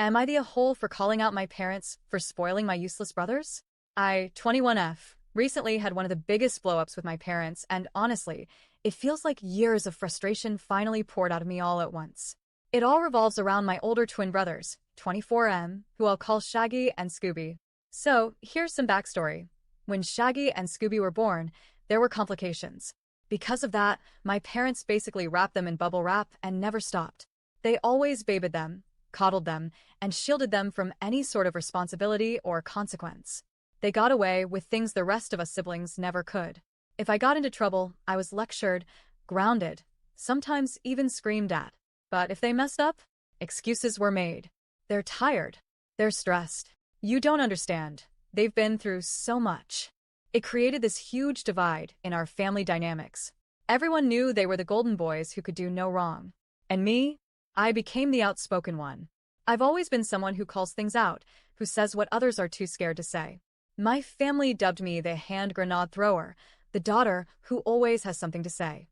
Am I the a-hole for calling out my parents for spoiling my useless brothers? I, 21F, recently had one of the biggest blow-ups with my parents, and honestly, it feels like years of frustration finally poured out of me all at once. It all revolves around my older twin brothers, 24M, who I'll call Shaggy and Scooby. So, here's some backstory. When Shaggy and Scooby were born, there were complications. Because of that, my parents basically wrapped them in bubble wrap and never stopped. They always babied them, coddled them, and shielded them from any sort of responsibility or consequence. They got away with things the rest of us siblings never could. If I got into trouble, I was lectured, grounded, sometimes even screamed at. But if they messed up, excuses were made. They're tired. They're stressed. You don't understand. They've been through so much. It created this huge divide in our family dynamics. Everyone knew they were the golden boys who could do no wrong. And me? I became the outspoken one. I've always been someone who calls things out, who says what others are too scared to say. My family dubbed me the hand grenade thrower, the daughter who always has something to say.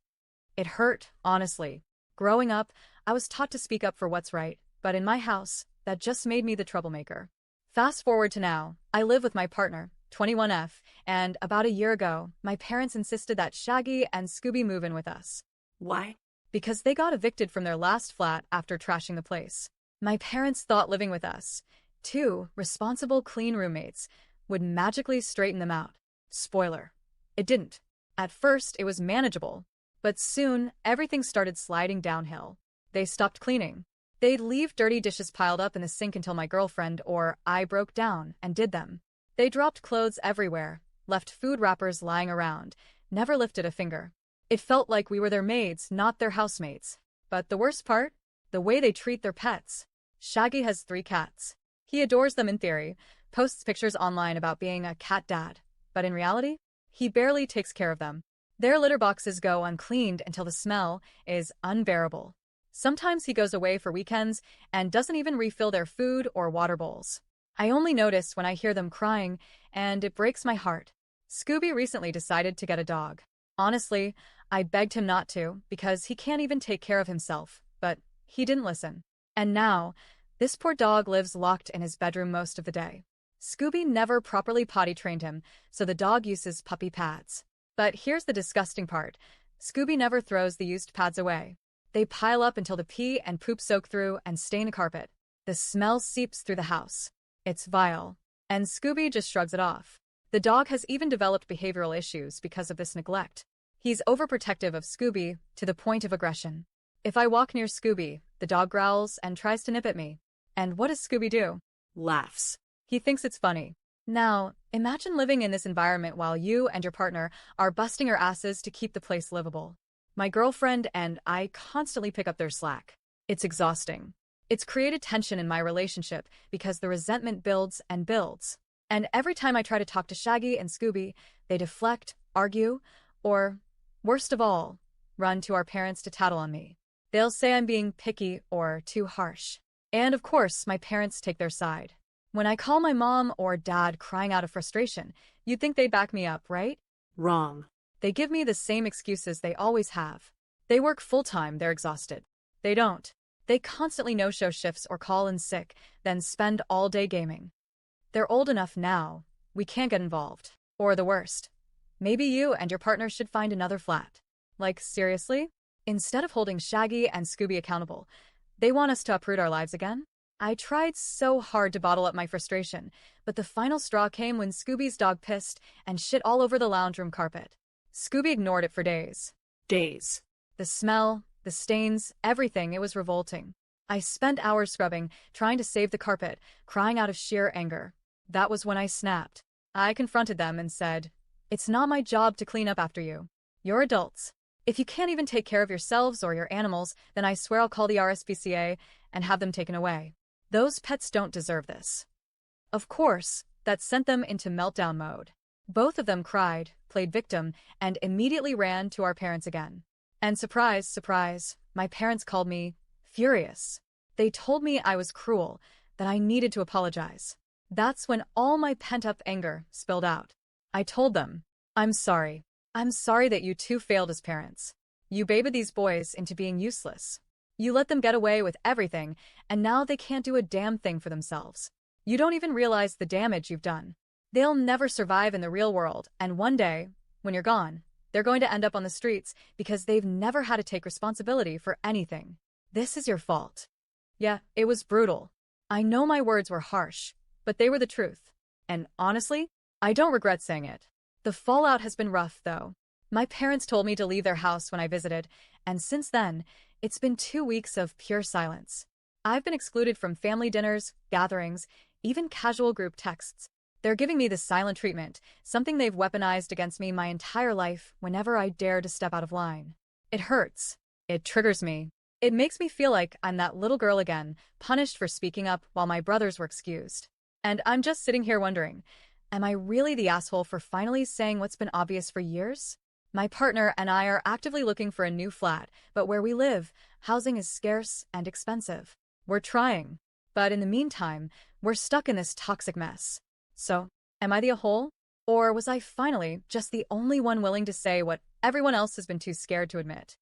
It hurt, honestly. Growing up, I was taught to speak up for what's right, but in my house, that just made me the troublemaker. Fast forward to now, I live with my partner, 21F, and about a year ago, my parents insisted that Shaggy and Scooby move in with us. Why? Because they got evicted from their last flat after trashing the place. My parents thought living with us, two responsible, clean roommates, would magically straighten them out. Spoiler. It didn't. At first, it was manageable, but soon, everything started sliding downhill. They stopped cleaning. They'd leave dirty dishes piled up in the sink until my girlfriend or I broke down and did them. They dropped clothes everywhere, left food wrappers lying around, never lifted a finger. It felt like we were their maids, not their housemates. But the worst part? The way they treat their pets. Shaggy has 3 cats. He adores them in theory, posts pictures online about being a cat dad. But in reality, he barely takes care of them. Their litter boxes go uncleaned until the smell is unbearable. Sometimes he goes away for weekends and doesn't even refill their food or water bowls. I only notice when I hear them crying, and it breaks my heart. Scooby recently decided to get a dog. Honestly, I begged him not to because he can't even take care of himself, but he didn't listen. And now, this poor dog lives locked in his bedroom most of the day. Scooby never properly potty trained him, so the dog uses puppy pads. But here's the disgusting part. Scooby never throws the used pads away. They pile up until the pee and poop soak through and stain the carpet. The smell seeps through the house. It's vile. And Scooby just shrugs it off. The dog has even developed behavioral issues because of this neglect. He's overprotective of Scooby to the point of aggression. If I walk near Scooby, the dog growls and tries to nip at me. And what does Scooby do? Laughs. He thinks it's funny. Now, imagine living in this environment while you and your partner are busting your asses to keep the place livable. My girlfriend and I constantly pick up their slack. It's exhausting. It's created tension in my relationship because the resentment builds and builds. And every time I try to talk to Shaggy and Scooby, they deflect, argue, or, worst of all, run to our parents to tattle on me. They'll say I'm being picky or too harsh. And of course, my parents take their side. When I call my mom or dad crying out of frustration, you'd think they'd back me up, right? Wrong. They give me the same excuses they always have. They work full-time, they're exhausted. They don't. They constantly no-show shifts or call in sick, then spend all day gaming. They're old enough now, we can't get involved. Or the worst. Maybe you and your partner should find another flat. Like, seriously? Instead of holding Shaggy and Scooby accountable, they want us to uproot our lives again? I tried so hard to bottle up my frustration, but the final straw came when Scooby's dog pissed and shit all over the lounge room carpet. Scooby ignored it for days. Days. The smell, the stains, everything, it was revolting. I spent hours scrubbing, trying to save the carpet, crying out of sheer anger. That was when I snapped. I confronted them and said, "It's not my job to clean up after you. You're adults. If you can't even take care of yourselves or your animals, then I swear I'll call the RSPCA and have them taken away. Those pets don't deserve this." Of course, that sent them into meltdown mode. Both of them cried, played victim, and immediately ran to our parents again. And surprise, surprise, my parents called me furious. They told me I was cruel, that I needed to apologize. That's when all my pent-up anger spilled out. I told them, I'm sorry. I'm sorry that you two failed as parents. You babied these boys into being useless. You let them get away with everything, and now they can't do a damn thing for themselves. You don't even realize the damage you've done. They'll never survive in the real world, and one day, when you're gone, they're going to end up on the streets because they've never had to take responsibility for anything. This is your fault. Yeah, it was brutal. I know my words were harsh, but they were the truth. And honestly, I don't regret saying it. The fallout has been rough, though. My parents told me to leave their house when I visited, and since then, it's been 2 weeks of pure silence. I've been excluded from family dinners, gatherings, even casual group texts. They're giving me the silent treatment, something they've weaponized against me my entire life whenever I dare to step out of line. It hurts. It triggers me. It makes me feel like I'm that little girl again, punished for speaking up while my brothers were excused. And I'm just sitting here wondering, am I really the asshole for finally saying what's been obvious for years? My partner and I are actively looking for a new flat, but where we live, housing is scarce and expensive. We're trying, but in the meantime, we're stuck in this toxic mess. So, am I the a-hole? Or was I finally just the only one willing to say what everyone else has been too scared to admit?